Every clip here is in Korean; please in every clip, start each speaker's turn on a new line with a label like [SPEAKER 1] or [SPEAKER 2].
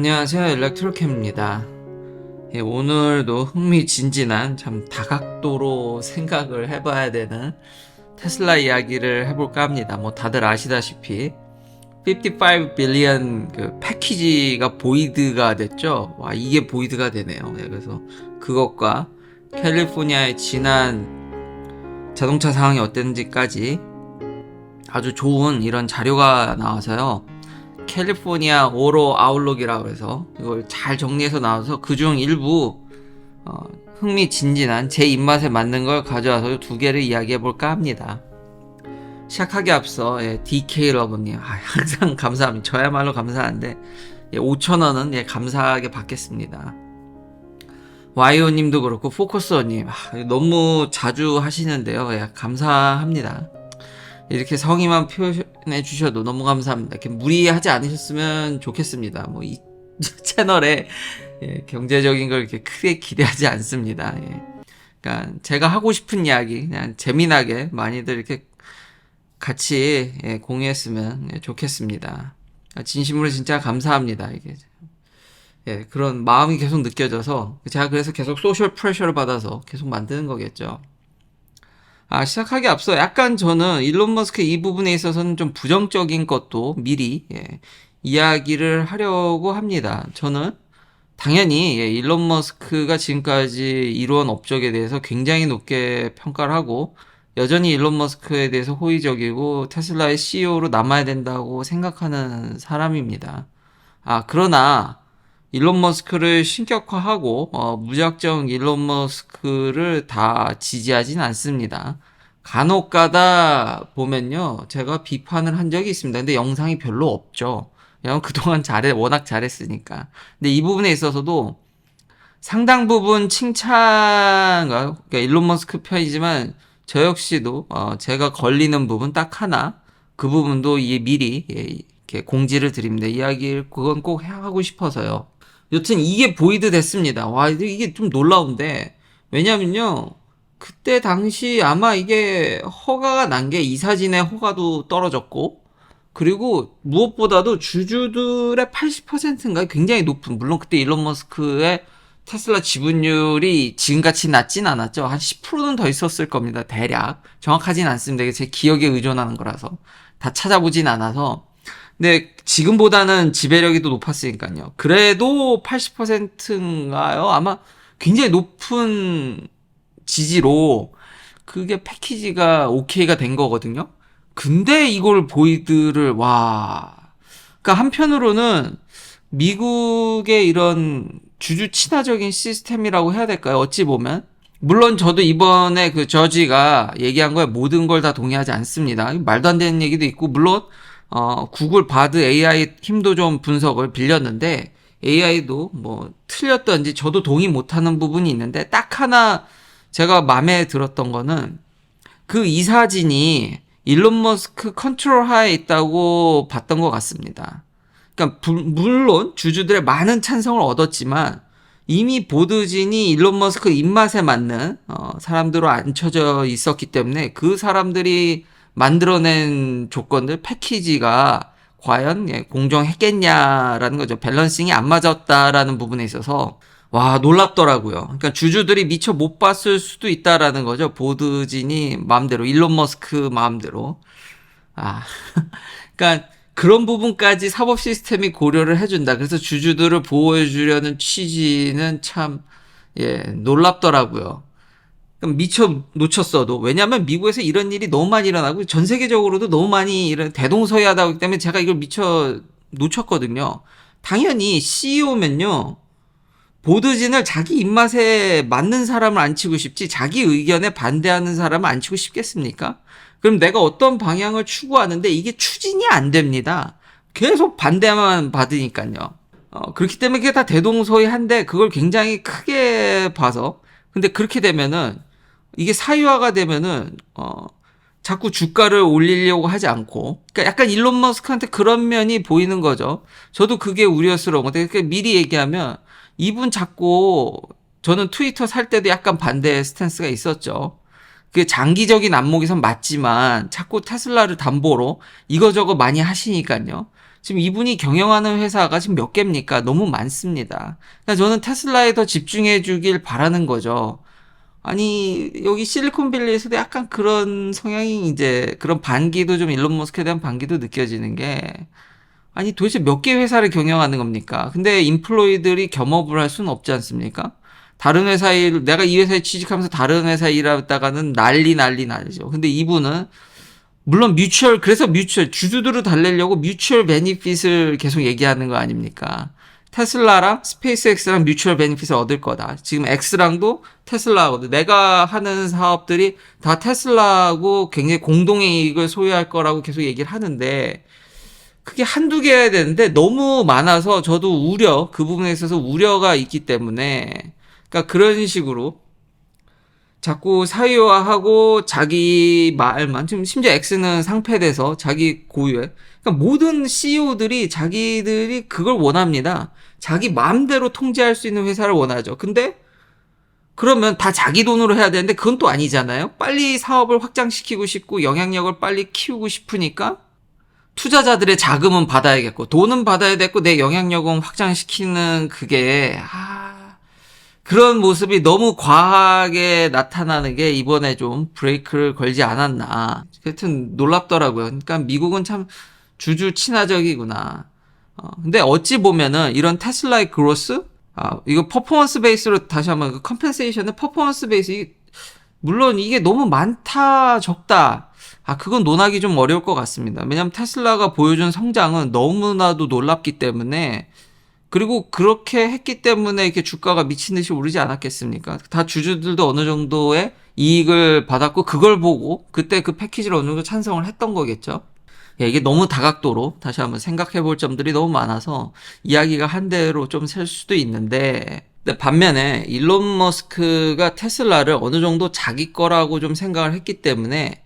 [SPEAKER 1] 안녕하세요. 일렉트로캠입니다. 오늘도 흥미진진한 참 다각도로 생각을 해봐야 되는 테슬라 이야기를 해볼까 합니다. 뭐 다들 아시다시피 55 빌리언 그 패키지가 보이드가 됐죠. 와, 이게 보이드가 되네요. 그래서 그것과 캘리포니아의 지난 자동차 상황이 어땠는지까지 아주 좋은 이런 자료가 나와서요. 캘리포니아 오로 아웃룩이라고 해서 이걸 잘 정리해서 나와서 그중 일부 흥미진진한 제 입맛에 맞는 걸 가져와서 두 개를 이야기해 볼까 합니다. 시작하기 앞서 DK 러브님 항상 감사합니다. 저야말로 감사한데 5,000원은 감사하게 받겠습니다. 와이오님도 그렇고 포커스어님 너무 자주 하시는데요. 감사합니다. 이렇게 성의만 표현해 주셔도 너무 감사합니다. 이렇게 무리하지 않으셨으면 좋겠습니다. 뭐 이 채널에 경제적인 걸 이렇게 크게 기대하지 않습니다. 그러니까 제가 하고 싶은 이야기 그냥 재미나게 많이들 이렇게 같이 공유했으면 좋겠습니다. 진심으로 진짜 감사합니다. 이게 그런 마음이 계속 느껴져서 제가 그래서 계속 소셜 프레셔를 받아서 계속 만드는 거겠죠. 시작하기 앞서 약간 저는 일론 머스크 이 부분에 있어서는 좀 부정적인 것도 미리 이야기를 하려고 합니다. 저는 당연히 일론 머스크가 지금까지 이루어온 업적에 대해서 굉장히 높게 평가를 하고 여전히 일론 머스크에 대해서 호의적이고 테슬라의 CEO로 남아야 된다고 생각하는 사람입니다. 그러나 일론 머스크를 신격화하고 무작정 일론 머스크를 다 지지하진 않습니다. 간혹 가다 보면요 제가 비판을 한 적이 있습니다. 근데 영상이 별로 없죠. 왜냐면 그동안 워낙 잘했으니까. 근데 이 부분에 있어서도 상당 부분 그러니까 일론 머스크 편이지만 저 역시도 제가 걸리는 부분 딱 하나 그 부분도 미리 이렇게 공지를 드립니다. 이야기를 그건 꼭 하고 싶어서요. 여튼 이게 보이드 됐습니다. 와, 이게 좀 놀라운데 왜냐면요 그때 당시 아마 이게 허가가 난 게 이 사진의 허가도 떨어졌고 그리고 무엇보다도 주주들의 80%인가 굉장히 높은, 물론 그때 일론 머스크의 테슬라 지분율이 지금같이 낮진 않았죠. 한 10%는 더 있었을 겁니다. 대략 정확하진 않습니다. 제 기억에 의존하는 거라서 다 찾아보진 않아서. 근데 지금보다는 지배력이 더 높았으니까요. 그래도 80%인가요? 아마 굉장히 높은 지지로 그게 패키지가 오케이가 된 거거든요. 근데 이걸 보이드를 그러니까 한편으로는 미국의 이런 주주 친화적인 시스템이라고 해야 될까요? 어찌 보면 물론 저도 이번에 그 저지가 얘기한 거에 모든 걸 다 동의하지 않습니다. 말도 안 되는 얘기도 있고 물론 구글 바드 AI 힘도 좀 분석을 빌렸는데 AI도 뭐 틀렸던지 저도 동의 못하는 부분이 있는데 딱 하나 제가 마음에 들었던 거는 그 이 사진이 일론 머스크 컨트롤 하에 있다고 봤던 것 같습니다. 그러니까 물론 주주들의 많은 찬성을 얻었지만 이미 보드진이 일론 머스크 입맛에 맞는 사람들로 앉혀져 있었기 때문에 그 사람들이 만들어낸 조건들 패키지가 과연 공정했겠냐라는 거죠. 밸런싱이 안 맞았다라는 부분에 있어서 놀랍더라고요. 그러니까 주주들이 미처 못 봤을 수도 있다라는 거죠. 보드진이 마음대로, 일론 머스크 마음대로. 그러니까 그런 부분까지 사법 시스템이 고려를 해준다. 그래서 주주들을 보호해주려는 취지는 참 놀랍더라고요. 그럼 미처 놓쳤어도, 왜냐하면 미국에서 이런 일이 너무 많이 일어나고 전 세계적으로도 너무 많이 대동소이하다기 때문에 제가 이걸 미처 놓쳤거든요. 당연히 CEO면요 보드진을 자기 입맛에 맞는 사람을 앉히고 싶지 자기 의견에 반대하는 사람을 앉히고 싶겠습니까? 그럼 내가 어떤 방향을 추구하는데 이게 추진이 안 됩니다. 계속 반대만 받으니까요. 그렇기 때문에 그게 다 대동소이한데 그걸 굉장히 크게 봐서, 근데 그렇게 되면은 이게 사유화가 되면은 자꾸 주가를 올리려고 하지 않고, 그러니까 약간 일론 머스크한테 그런 면이 보이는 거죠. 저도 그게 우려스러운 건데, 그러니까 미리 얘기하면 이분 자꾸, 저는 트위터 살 때도 약간 반대 스탠스가 있었죠. 그 장기적인 안목에선 맞지만 자꾸 테슬라를 담보로 이거저거 많이 하시니까요. 지금 이분이 경영하는 회사가 지금 몇 개입니까? 너무 많습니다. 그러니까 저는 테슬라에 더 집중해 주길 바라는 거죠. 아니, 여기 실리콘밸리에서도 약간 그런 성향이 이제 그런 반기도 좀 일론 머스크에 대한 반기도 느껴지는 게 아니 도대체 몇 개 회사를 경영하는 겁니까? 근데 인플로이들이 겸업을 할 수는 없지 않습니까? 다른 회사에 내가 이 회사에 취직하면서 다른 회사에 일하다가는 난리죠. 근데 이분은 물론 그래서 주주들을 달래려고 뮤추얼 베니핏을 계속 얘기하는 거 아닙니까? 테슬라랑 스페이스X랑 뮤추얼 베니핏을 얻을 거다. 지금 X랑도 테슬라거든. 내가 하는 사업들이 다 테슬라하고 굉장히 공동의 이익을 소유할 거라고 계속 얘기를 하는데 그게 한두 개여야 되는데 너무 많아서 저도 그 부분에 있어서 우려가 있기 때문에 그러니까 그런 식으로 자꾸 사유화하고 자기 말만 지금 심지어 X는 상폐돼서 자기 고유에 그러니까 모든 CEO들이 자기들이 그걸 원합니다. 자기 마음대로 통제할 수 있는 회사를 원하죠. 근데 그러면 다 자기 돈으로 해야 되는데 그건 또 아니잖아요. 빨리 사업을 확장시키고 싶고 영향력을 빨리 키우고 싶으니까 투자자들의 자금은 받아야겠고 돈은 받아야 되고 내 영향력은 확장시키는 그게 그런 모습이 너무 과하게 나타나는 게 이번에 좀 브레이크를 걸지 않았나. 하여튼 놀랍더라고요. 그러니까 미국은 참 주주 친화적이구나. 근데 어찌 보면은 이런 테슬라의 그로스? 이거 퍼포먼스 베이스로 다시 한번 그 컴펜세이션은 퍼포먼스 베이스, 물론 이게 너무 많다, 적다. 그건 논하기 좀 어려울 것 같습니다. 왜냐면 테슬라가 보여준 성장은 너무나도 놀랍기 때문에 그리고 그렇게 했기 때문에 이렇게 주가가 미친 듯이 오르지 않았겠습니까? 다 주주들도 어느 정도의 이익을 받았고 그걸 보고 그때 그 패키지를 어느 정도 찬성을 했던 거겠죠. 이게 너무 다각도로 다시 한번 생각해 볼 점들이 너무 많아서 이야기가 한 대로 좀 셀 수도 있는데 반면에 일론 머스크가 테슬라를 어느 정도 자기 거라고 좀 생각을 했기 때문에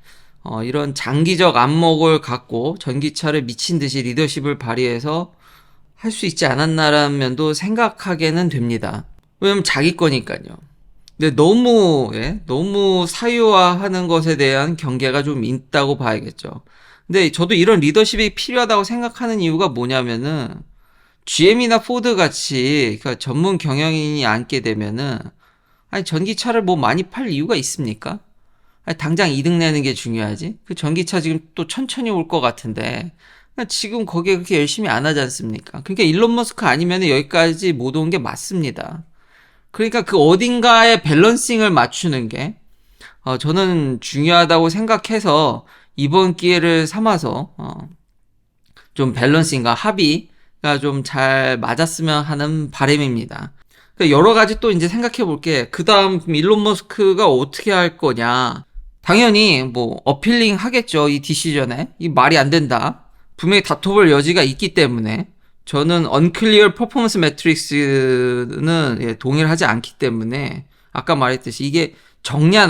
[SPEAKER 1] 이런 장기적 안목을 갖고 전기차를 미친 듯이 리더십을 발휘해서 할 수 있지 않았나라는 면도 생각하게는 됩니다. 왜냐면 자기 거니까요. 근데 너무 사유화하는 것에 대한 경계가 좀 있다고 봐야겠죠. 근데 저도 이런 리더십이 필요하다고 생각하는 이유가 뭐냐면은 GM이나 포드 같이 그러니까 전문 경영인이 앉게 되면은 아니 전기차를 뭐 많이 팔 이유가 있습니까? 아니, 당장 이득 내는 게 중요하지. 그 전기차 지금 또 천천히 올 것 같은데 지금 거기에 그렇게 열심히 안 하지 않습니까? 그러니까 일론 머스크 아니면 여기까지 못 온 게 맞습니다. 그러니까 그 어딘가에 밸런싱을 맞추는 게 저는 중요하다고 생각해서 이번 기회를 삼아서 좀 밸런싱과 합의가 좀 잘 맞았으면 하는 바람입니다. 그러니까 여러 가지 또 이제 생각해 볼게. 그 다음 일론 머스크가 어떻게 할 거냐. 당연히 뭐 어필링 하겠죠. 이 디시전에. 이 말이 안 된다. 분명히 다퉈볼 여지가 있기 때문에 저는 unclear performance matrix는 동의를 하지 않기 때문에 아까 말했듯이 이게 정냐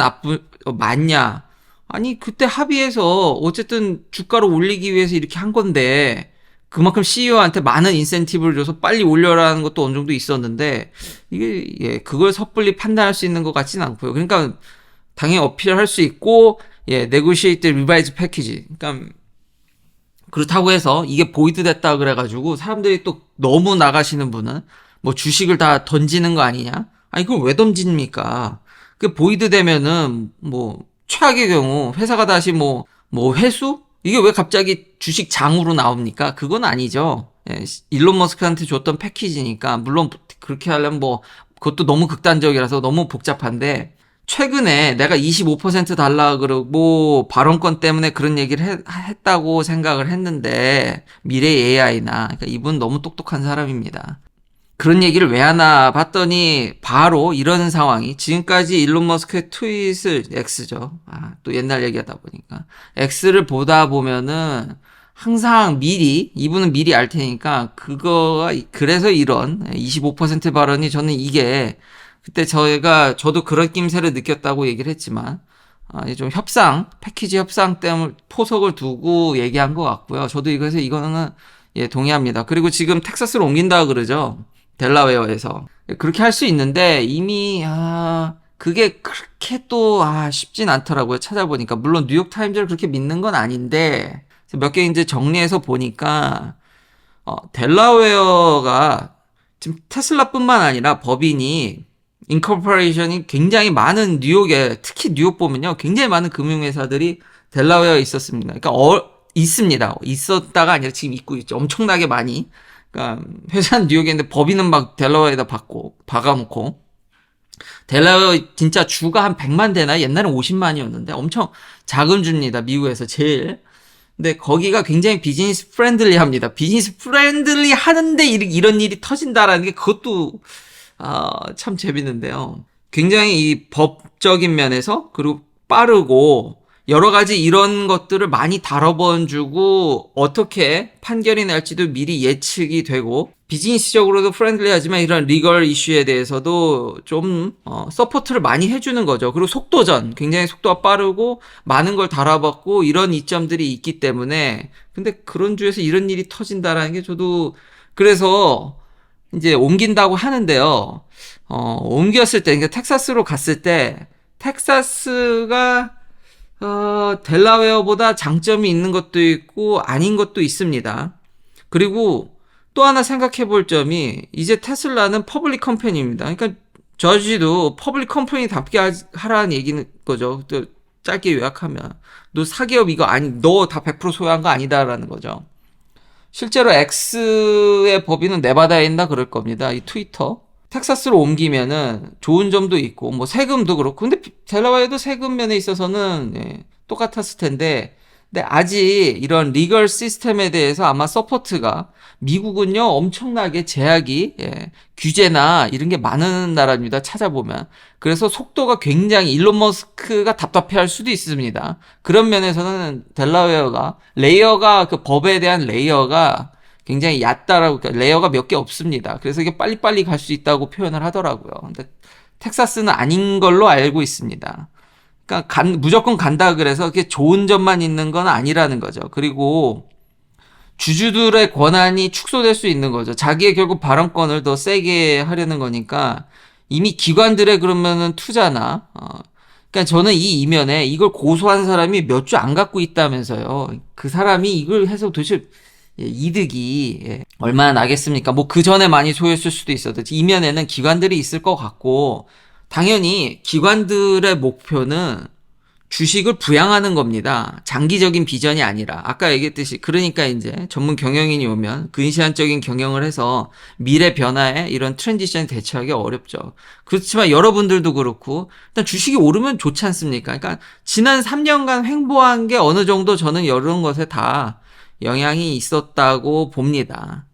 [SPEAKER 1] 맞냐 아니 그때 합의해서 어쨌든 주가를 올리기 위해서 이렇게 한 건데 그만큼 CEO한테 많은 인센티브를 줘서 빨리 올려라는 것도 어느 정도 있었는데 이게 그걸 섣불리 판단할 수 있는 것 같지는 않고요. 그러니까 당연히 어필할 수 있고 negotiate revise package 그러니까 그렇다고 해서 이게 보이드 됐다 그래가지고 사람들이 또 너무 나가시는 분은 뭐 주식을 다 던지는 거 아니냐? 아니 그걸 왜 던집니까? 그 보이드 되면은 뭐 최악의 경우 회사가 다시 뭐 회수? 이게 왜 갑자기 주식 장으로 나옵니까? 그건 아니죠. 일론 머스크한테 줬던 패키지니까 물론 그렇게 하려면 뭐 그것도 너무 극단적이라서 너무 복잡한데 최근에 내가 25% 달라 그러고 발언권 때문에 그런 얘기를 했다고 생각을 했는데 미래 AI나 그러니까 이분 너무 똑똑한 사람입니다. 그런 얘기를 왜 하나 봤더니 바로 이런 상황이 지금까지 일론 머스크의 트윗을 X죠. 또 옛날 얘기하다 보니까 X를 보다 보면은 항상 이분은 미리 알 테니까 그래서 이런 25% 발언이 저는 이게 그때 저도 그런 낌새를 느꼈다고 얘기를 했지만, 좀 패키지 협상 때문에 포석을 두고 얘기한 것 같고요. 저도 이거는, 동의합니다. 그리고 지금 텍사스로 옮긴다 그러죠. 델라웨어에서. 그렇게 할 수 있는데, 이미, 그게 그렇게 또, 쉽진 않더라고요. 찾아보니까. 물론 뉴욕타임즈를 그렇게 믿는 건 아닌데, 몇 개 이제 정리해서 보니까, 델라웨어가 지금 테슬라뿐만 아니라 법인이 인코퍼레이션이 굉장히 많은 뉴욕에, 특히 뉴욕 보면요, 굉장히 많은 금융회사들이 델라웨어에 있었습니다. 그러니까 있습니다. 있었다가 아니라 지금 있고 있죠. 엄청나게 많이. 그러니까 회사는 뉴욕에 있는데 법인은 막 델라웨어에다 박아놓고. 델라웨어 진짜 주가 한 100만 되나? 옛날엔 50만이었는데 엄청 작은 주입니다. 미국에서 제일. 근데 거기가 굉장히 비즈니스 프렌들리 합니다. 비즈니스 프렌들리 하는데 이런 일이 터진다라는 게 그것도 참 재밌는데요. 굉장히 이 법적인 면에서 그리고 빠르고 여러 가지 이런 것들을 많이 다뤄본 주고 어떻게 판결이 날지도 미리 예측이 되고 비즈니스적으로도 프렌들리하지만 이런 리걸 이슈에 대해서도 좀 서포트를 많이 해주는 거죠. 그리고 속도전, 굉장히 속도가 빠르고 많은 걸 다뤄봤고 이런 이점들이 있기 때문에 근데 그런 주에서 이런 일이 터진다라는 게 저도 그래서 이제 옮긴다고 하는데요. 옮겼을 때, 그러니까 텍사스로 갔을 때 텍사스가 델라웨어보다 장점이 있는 것도 있고 아닌 것도 있습니다. 그리고 또 하나 생각해 볼 점이 이제 테슬라는 퍼블릭 컴퍼니입니다. 그러니까 저지도 퍼블릭 컴퍼니답게 하라는 얘기는 거죠. 또 짧게 요약하면 너 사기업 이거 아니 너 다 100% 소유한 거 아니다라는 거죠. 실제로 X의 법인은 네바다에 있나 그럴 겁니다. 이 트위터. 텍사스로 옮기면은 좋은 점도 있고 뭐 세금도 그렇고 근데 델라웨어도 세금 면에 있어서는 똑같았을 텐데 근데 아직 이런 리걸 시스템에 대해서 아마 서포트가 미국은요 엄청나게 제약이 규제나 이런 게 많은 나라입니다. 찾아보면 그래서 속도가 굉장히 일론 머스크가 답답해할 수도 있습니다. 그런 면에서는 델라웨어가 레이어가 그 법에 대한 레이어가 굉장히 얕다라고, 그러니까 레이어가 몇 개 없습니다. 그래서 이게 빨리빨리 갈 수 있다고 표현을 하더라고요. 근데 텍사스는 아닌 걸로 알고 있습니다. 그러니까 무조건 간다 그래서 그게 좋은 점만 있는 건 아니라는 거죠. 그리고 주주들의 권한이 축소될 수 있는 거죠. 자기의 결국 발언권을 더 세게 하려는 거니까 이미 기관들의 그러면은 투자나, 그러니까 저는 이 이면에 이걸 고소한 사람이 몇 주 안 갖고 있다면서요. 그 사람이 이걸 해서 도대체 이득이 얼마나 나겠습니까? 뭐 그 전에 많이 소요했을 수도 있어도 이면에는 기관들이 있을 것 같고 당연히 기관들의 목표는 주식을 부양하는 겁니다. 장기적인 비전이 아니라 아까 얘기했듯이 그러니까 이제 전문 경영인이 오면 근시안적인 경영을 해서 미래 변화에 이런 트랜지션에 대처하기 어렵죠. 그렇지만 여러분들도 그렇고 일단 주식이 오르면 좋지 않습니까? 그러니까 지난 3년간 횡보한 게 어느 정도 저는 이런 것에 다 영향이 있었다고 봅니다.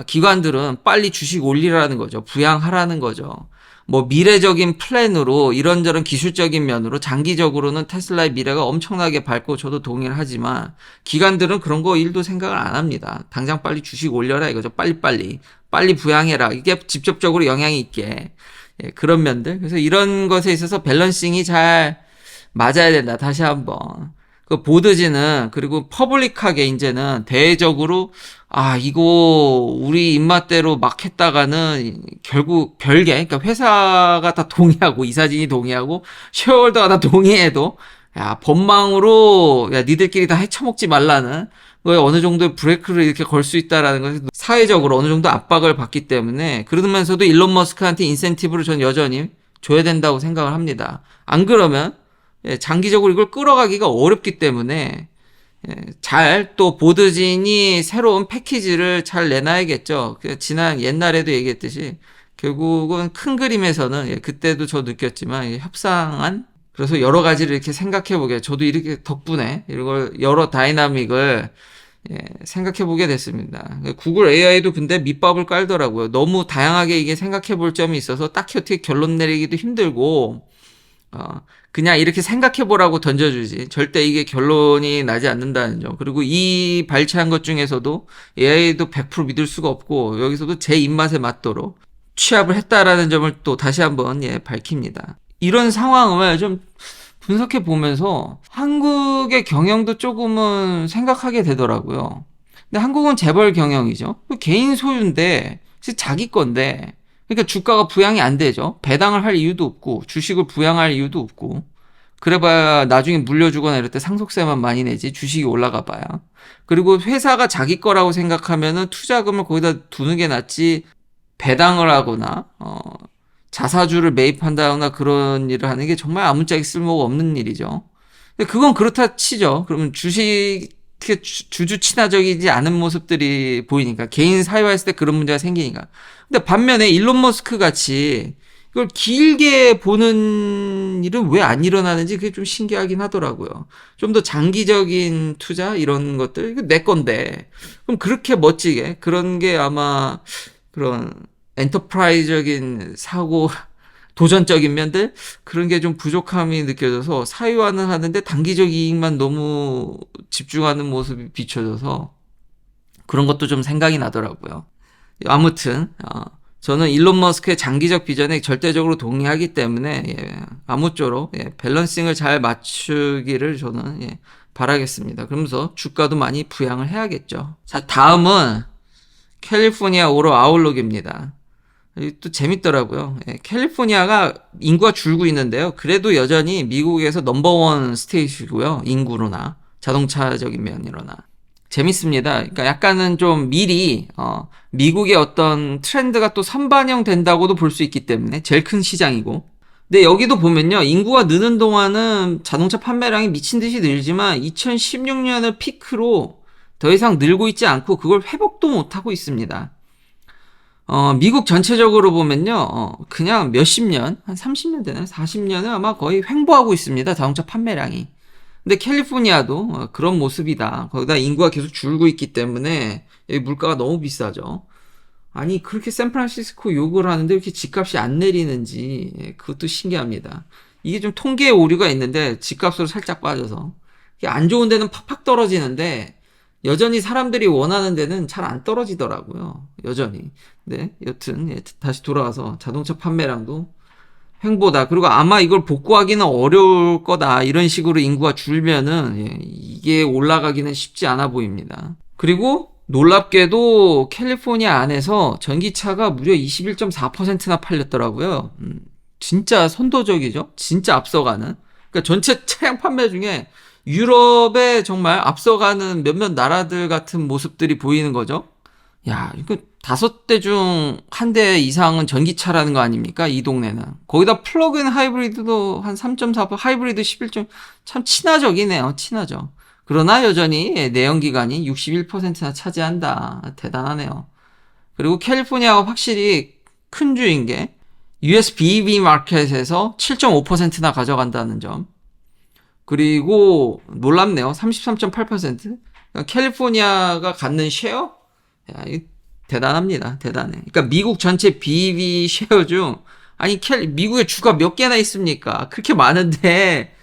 [SPEAKER 1] 기관들은 빨리 주식 올리라는 거죠. 부양하라는 거죠. 뭐 미래적인 플랜으로 이런저런 기술적인 면으로 장기적으로는 테슬라의 미래가 엄청나게 밝고 저도 동의를 하지만 기관들은 그런 거 일도 생각을 안 합니다. 당장 빨리 주식 올려라 이거죠. 빨리 부양해라. 이게 직접적으로 영향이 있게 그런 면들. 그래서 이런 것에 있어서 밸런싱이 잘 맞아야 된다. 다시 한번. 그 보드지는 그리고 퍼블릭하게 이제는 대외적으로 이거 우리 입맛대로 막 했다가는 결국 별개 그러니까 회사가 다 동의하고 이사진이 동의하고 쉐어홀더가 다 동의해도 법망으로 니들끼리 다 헤쳐먹지 말라는 거에 어느 정도의 브레이크를 이렇게 걸 수 있다라는 것이 사회적으로 어느 정도 압박을 받기 때문에 그러면서도 일론 머스크한테 인센티브를 전 여전히 줘야 된다고 생각을 합니다. 안 그러면 장기적으로 이걸 끌어가기가 어렵기 때문에 잘 또 보드진이 새로운 패키지를 잘 내놔야겠죠. 지난 옛날에도 얘기했듯이 결국은 큰 그림에서는 그때도 저 느꼈지만 협상안 그래서 여러 가지를 이렇게 생각해 보게 저도 이렇게 덕분에 이걸 여러 다이나믹을 생각해 보게 됐습니다. 구글 AI도 근데 밑밥을 깔더라고요. 너무 다양하게 이게 생각해 볼 점이 있어서 딱히 어떻게 결론 내리기도 힘들고 그냥 이렇게 생각해보라고 던져주지. 절대 이게 결론이 나지 않는다는 점. 그리고 이 발췌한 것 중에서도 AI도 100% 믿을 수가 없고, 여기서도 제 입맛에 맞도록 취합을 했다라는 점을 또 다시 한번 밝힙니다. 이런 상황을 좀 분석해 보면서 한국의 경영도 조금은 생각하게 되더라고요. 근데 한국은 재벌 경영이죠. 개인 소유인데, 자기 건데, 그러니까 주가가 부양이 안 되죠. 배당을 할 이유도 없고 주식을 부양할 이유도 없고 그래봐야 나중에 물려주거나 이럴 때 상속세만 많이 내지 주식이 올라가 봐야. 그리고 회사가 자기 거라고 생각하면은 투자금을 거기다 두는 게 낫지 배당을 하거나 자사주를 매입한다거나 그런 일을 하는 게 정말 아무짝에 쓸모가 없는 일이죠. 근데 그건 그렇다 치죠. 그러면 주주 친화적이지 않은 모습들이 보이니까 개인 사유화했을 때 그런 문제가 생기니까. 근데 반면에 일론 머스크 같이 이걸 길게 보는 일은 왜 안 일어나는지 그게 좀 신기하긴 하더라고요. 좀 더 장기적인 투자 이런 것들 이거 내 건데 그럼 그렇게 멋지게 그런 게 아마 그런 엔터프라이즈적인 사고 도전적인 면들 그런 게 좀 부족함이 느껴져서 사유화는 하는데 단기적 이익만 너무 집중하는 모습이 비춰져서 그런 것도 좀 생각이 나더라고요. 아무튼 저는 일론 머스크의 장기적 비전에 절대적으로 동의하기 때문에 아무쪼록 밸런싱을 잘 맞추기를 저는 바라겠습니다. 그러면서 주가도 많이 부양을 해야겠죠. 자, 다음은 캘리포니아 오로 아웃룩입니다. 또 재밌더라고요. 캘리포니아가 인구가 줄고 있는데요. 그래도 여전히 미국에서 넘버원 스테이트고요. 인구로나 자동차적인 면이로나. 재밌습니다. 그러니까 약간은 좀 미리 미국의 어떤 트렌드가 또 선반영 된다고도 볼 수 있기 때문에 제일 큰 시장이고. 근데 여기도 보면요. 인구가 느는 동안은 자동차 판매량이 미친 듯이 늘지만 2016년을 피크로 더 이상 늘고 있지 않고 그걸 회복도 못하고 있습니다. 미국 전체적으로 보면요, 그냥 몇십 년, 한 30년 되나요? 40년을 아마 거의 횡보하고 있습니다. 자동차 판매량이. 근데 캘리포니아도 그런 모습이다. 거기다 인구가 계속 줄고 있기 때문에 여기 물가가 너무 비싸죠. 아니, 그렇게 샌프란시스코 욕을 하는데 왜 이렇게 집값이 안 내리는지, 그것도 신기합니다. 이게 좀 통계에 오류가 있는데, 집값으로 살짝 빠져서. 이게 안 좋은 데는 팍팍 떨어지는데, 여전히 사람들이 원하는 데는 잘 안 떨어지더라고요. 여전히. 네, 여튼 다시 돌아와서 자동차 판매량도 횡보다. 그리고 아마 이걸 복구하기는 어려울 거다. 이런 식으로 인구가 줄면은 이게 올라가기는 쉽지 않아 보입니다. 그리고 놀랍게도 캘리포니아 안에서 전기차가 무려 21.4%나 팔렸더라고요. 진짜 선도적이죠. 진짜 앞서가는. 그러니까 전체 차량 판매 중에 유럽에 정말 앞서가는 몇몇 나라들 같은 모습들이 보이는 거죠. 야, 이거 5대 중 1대 이상은 전기차라는 거 아닙니까? 이 동네는. 거기다 플러그인 하이브리드도 한 3.4%, 하이브리드 11점, 참 친화적이네요. 친화적. 그러나 여전히 내연기관이 61%나 차지한다. 대단하네요. 그리고 캘리포니아가 확실히 큰 주인 게 US BEV 마켓에서 7.5%나 가져간다는 점. 그리고 놀랍네요. 33.8%. 그러니까 캘리포니아가 갖는 쉐어? 야, 이 대단합니다. 대단해. 그러니까 미국 전체 BEV 쉐어 중 아니 미국에 주가 몇 개나 있습니까? 그렇게 많은데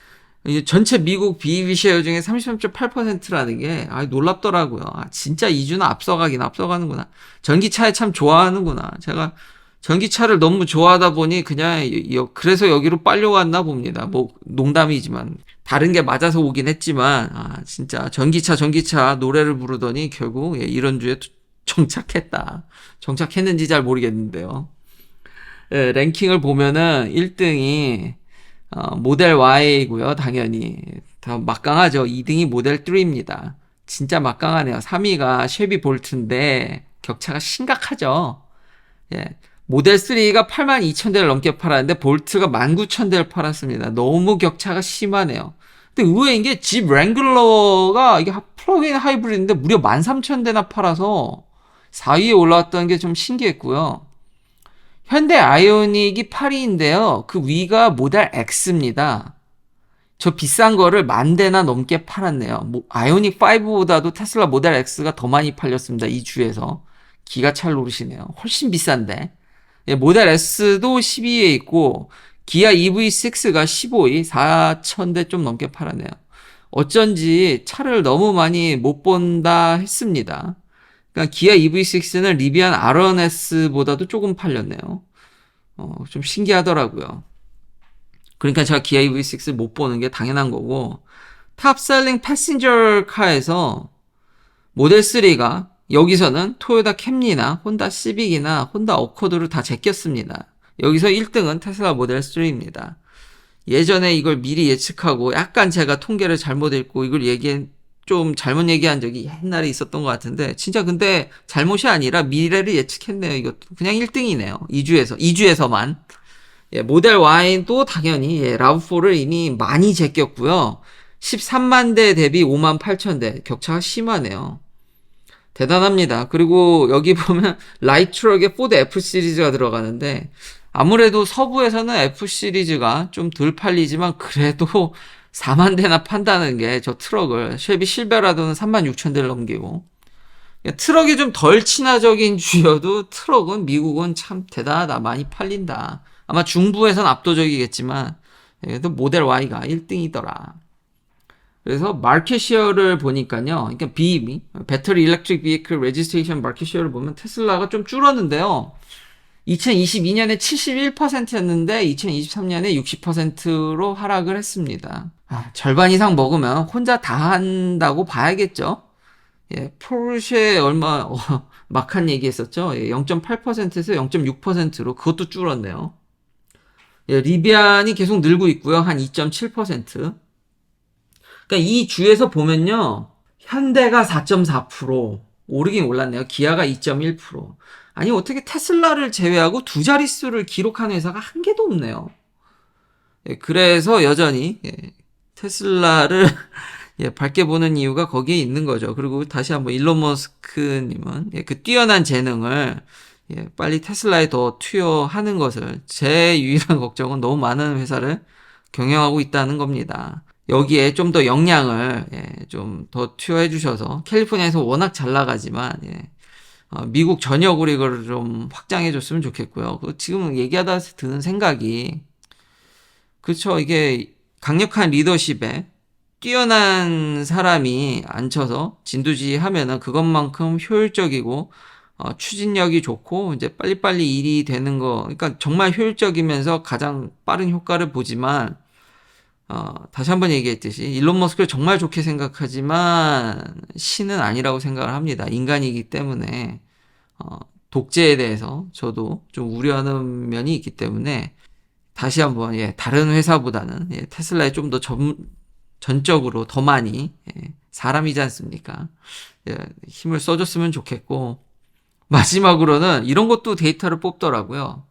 [SPEAKER 1] 전체 미국 BEV 쉐어 중에 33.8%라는 게 놀랍더라고요. 진짜 이주는 앞서가는구나. 전기차에 참 좋아하는구나. 제가 전기차를 너무 좋아하다 보니 그냥 그래서 여기로 빨려왔나 봅니다. 뭐 농담이지만 다른 게 맞아서 오긴 했지만 진짜 전기차 노래를 부르더니 결국 이런 주에 정착했다. 정착했는지 잘 모르겠는데요. 랭킹을 보면은 1등이 모델 Y고요. 당연히 더 막강하죠. 2등이 모델 3입니다. 진짜 막강하네요. 3위가 쉐비 볼트인데 격차가 심각하죠. 예. 모델 3가 82,000대를 넘게 팔았는데 볼트가 19,000대를 팔았습니다. 너무 격차가 심하네요. 근데 의외인 게 집 랭글러가 이게 플러그인 하이브리드인데 무려 13,000대나 팔아서 4위에 올라왔다는 게 좀 신기했고요. 현대 아이오닉이 8위인데요. 그 위가 모델 X입니다. 저 비싼 거를 10,000대나 넘게 팔았네요. 아이오닉 5보다도 테슬라 모델 X가 더 많이 팔렸습니다. 이 주에서. 기가 찰 노릇이네요. 훨씬 비싼데. 모델 S도 12위에 있고 기아 EV6가 15위, 4,000대 좀 넘게 팔았네요. 어쩐지 차를 너무 많이 못 본다 했습니다. 그러니까 기아 EV6는 리비안 R1S보다도 조금 팔렸네요. 좀 신기하더라고요. 그러니까 제가 기아 EV6를 못 보는 게 당연한 거고 탑셀링 패신저 카에서 모델 3가 여기서는 토요타 캠리나 혼다 시빅이나 혼다 어코드를 다 제꼈습니다. 여기서 1등은 테슬라 모델 3입니다. 예전에 이걸 미리 예측하고 약간 제가 통계를 잘못 읽고 이걸 좀 잘못 얘기한 적이 옛날에 있었던 것 같은데 진짜 근데 잘못이 아니라 미래를 예측했네요. 이것도 그냥 1등이네요. 2주에서만. 예, 모델 Y도 당연히 예, 라브4를 이미 많이 제꼈고요. 13만 대 대비 5만 8천 대 격차가 심하네요. 대단합니다. 그리고 여기 보면 라이트 트럭에 포드 F 시리즈가 들어가는데 아무래도 서부에서는 F 시리즈가 좀 덜 팔리지만 그래도 4만 대나 판다는 게 저 트럭을 쉐비 실베라도는 3만 6천 대를 넘기고 트럭이 좀 덜 친화적인 주여도 트럭은 미국은 참 대단하다. 많이 팔린다. 아마 중부에선 압도적이겠지만 그래도 모델 Y가 1등이더라. 그래서 마켓 쉐어를 보니까요. 그러니까 BEV, 배터리 일렉트릭 비이클 레지스트레이션 마켓 쉐어를 보면 테슬라가 좀 줄었는데요. 2022년에 71%였는데 2023년에 60%로 하락을 했습니다. 절반 이상 먹으면 혼자 다 한다고 봐야겠죠. 예, 포르쉐 막한 얘기 했었죠. 예, 0.8%에서 0.6%로 그것도 줄었네요. 예, 리비안이 계속 늘고 있고요. 한 2.7%. 그러니까 이 주에서 보면요. 현대가 4.4%, 오르긴 올랐네요. 기아가 2.1%. 아니 어떻게 테슬라를 제외하고 두 자릿수를 기록한 회사가 한 개도 없네요. 예, 그래서 여전히 테슬라를 밝게 보는 이유가 거기에 있는 거죠. 그리고 다시 한번 일론 머스크님은 그 뛰어난 재능을 빨리 테슬라에 더 투여하는 것을 제 유일한 걱정은 너무 많은 회사를 경영하고 있다는 겁니다. 여기에 좀 더 역량을 좀 더 투여해 주셔서 캘리포니아에서 워낙 잘 나가지만 미국 전역으로 이걸 좀 확장해 줬으면 좋겠고요. 지금 얘기하다 드는 생각이 그렇죠. 이게 강력한 리더십에 뛰어난 사람이 앉혀서 진두지휘하면은 그것만큼 효율적이고 추진력이 좋고 이제 빨리빨리 일이 되는 거. 그러니까 정말 효율적이면서 가장 빠른 효과를 보지만 다시 한번 얘기했듯이 일론 머스크를 정말 좋게 생각하지만 신은 아니라고 생각을 합니다. 인간이기 때문에 독재에 대해서 저도 좀 우려하는 면이 있기 때문에 다시 한번 다른 회사보다는 테슬라에 좀 더 전적으로 더 많이 사람이지 않습니까? 힘을 써줬으면 좋겠고 마지막으로는 이런 것도 데이터를 뽑더라고요.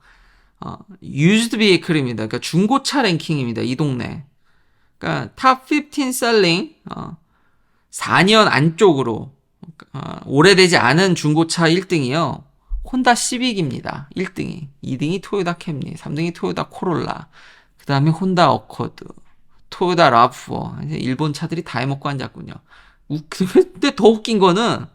[SPEAKER 1] used vehicle입니다. 그러니까 중고차 랭킹입니다. 이 동네. 그러니까 탑 15 selling 4년 안쪽으로 오래되지 않은 중고차 1등이요. 혼다 시빅입니다. 1등이. 2등이 토요타 캠리, 3등이 토요타 코롤라, 그 다음에 혼다 어코드, 토요타 라브4. 이제 일본 차들이 다 해먹고 앉았군요. 근데 더 웃긴 거는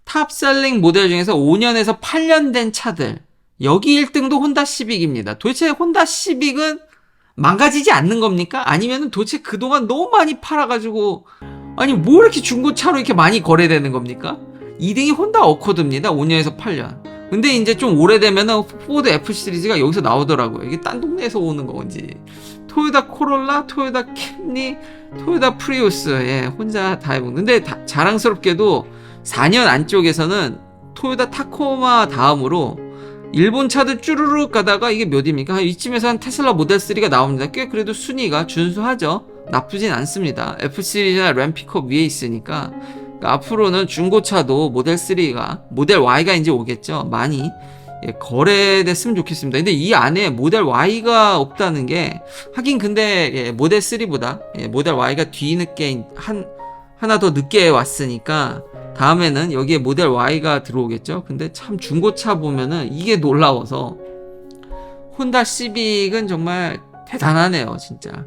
[SPEAKER 1] 탑셀링 모델 중에서 5년에서 8년 된 차들 여기 1등도 혼다 시빅입니다. 도대체 혼다 시빅은 망가지지 않는 겁니까? 아니면 도대체 그동안 너무 많이 팔아가지고 아니 뭐 이렇게 중고차로 이렇게 많이 거래되는 겁니까? 2등이 혼다 어코드입니다. 5년에서 8년. 근데 이제 좀 오래되면은 포드 F 시리즈가 여기서 나오더라고요. 이게 딴 동네에서 오는 건지. 토요타 코롤라, 토요타 캠리, 토요타 프리우스 혼자 다 해먹는. 근데 자랑스럽게도 4년 안쪽에서는 토요타 타코마 다음으로 일본 차들 쭈루룩 가다가 이게 몇입니까? 이쯤에서 한 테슬라 모델 3가 나옵니다. 꽤 그래도 순위가 준수하죠. 나쁘진 않습니다. F 시리즈나 램 픽업 위에 있으니까. 그러니까 앞으로는 중고차도 모델 3가 모델 Y가 이제 오겠죠. 많이 거래됐으면 좋겠습니다. 근데 이 안에 모델 Y가 없다는 게 하긴 근데 모델 3보다 모델 Y가 뒤늦게 하나 더 늦게 왔으니까 다음에는 여기에 모델 Y가 들어오겠죠. 근데 참 중고차 보면은 이게 놀라워서 혼다 시빅은 정말 대단하네요, 진짜.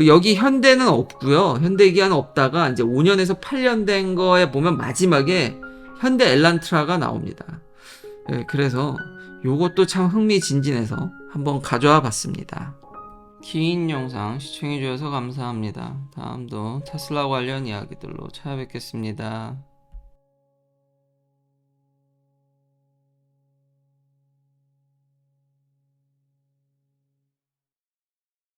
[SPEAKER 1] 여기 현대는 없고요. 현대 기아는 없다가 이제 5년에서 8년 된 거에 보면 마지막에 현대 엘란트라가 나옵니다. 그래서 요것도 참 흥미진진해서 한번 가져와 봤습니다. 긴 영상 시청해주셔서 감사합니다. 다음도 테슬라 관련 이야기들로 찾아뵙겠습니다.